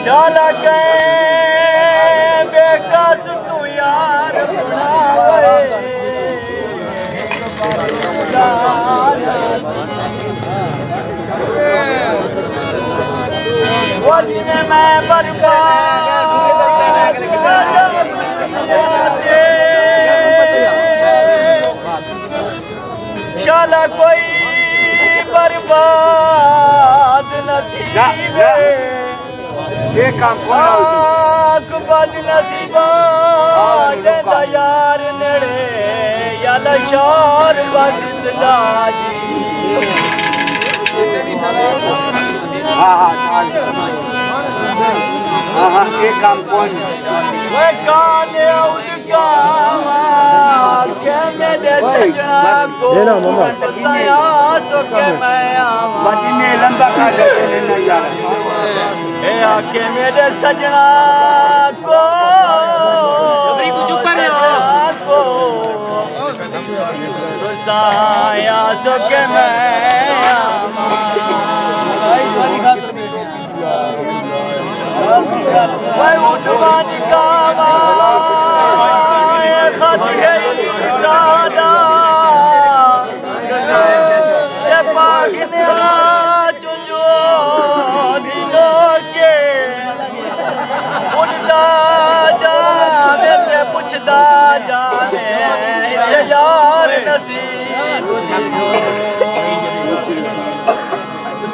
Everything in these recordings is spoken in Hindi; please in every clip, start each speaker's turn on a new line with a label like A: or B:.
A: शाला के बेकस तू यार वो दिन मैं बर्बाद शाला कोई बर्बाद न थी
B: ये काम
A: बद नसीबा जंदा यार नेड़े याला शार बसदा जी
B: हाँ ये काम कौन
A: वे काले उदका के मेरे सजना को सया सो के मैं
B: मदीने लंबा का देने नहीं जा रहा
A: ए आके मेरे सजना को साया सो के मैं उठवानी कामा खत है सादा ये पागने चुंजो दिनों के उनदा जाने पे पुछदा जाने ये यार नसीब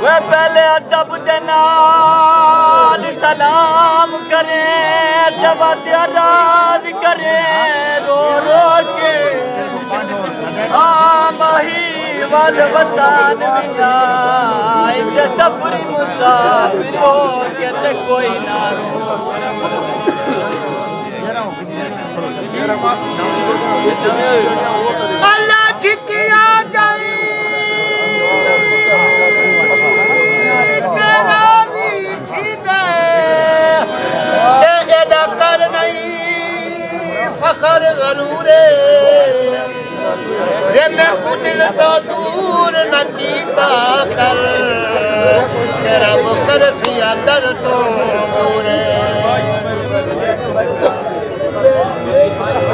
A: वे पहले अदब दे नाल सलाम करे जब राज करे रो रो के माही वाल वतन मिया इते सफरी मुसाफिर हो के ते कोई ना अल्लाह जितिया जाई फखर जरूरे रे मैं दिल तो दूर न कीता कर तेरा मुकर सिया दर तो दूरे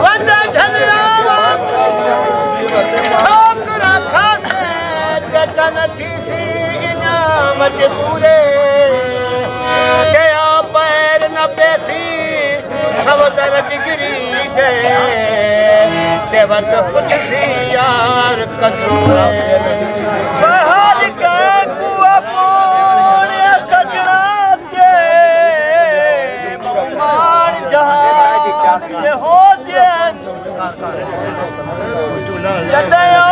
A: वदा झलिया ठोकरा खाते जतन थी सी इनामत पूरे गया पैर न पेसी सब दर बिगड़ी गए तेवत कुछ सी यार कसूर बहार के कुआ पोड़े सजना दे मान जहान ये हो दिन जदयो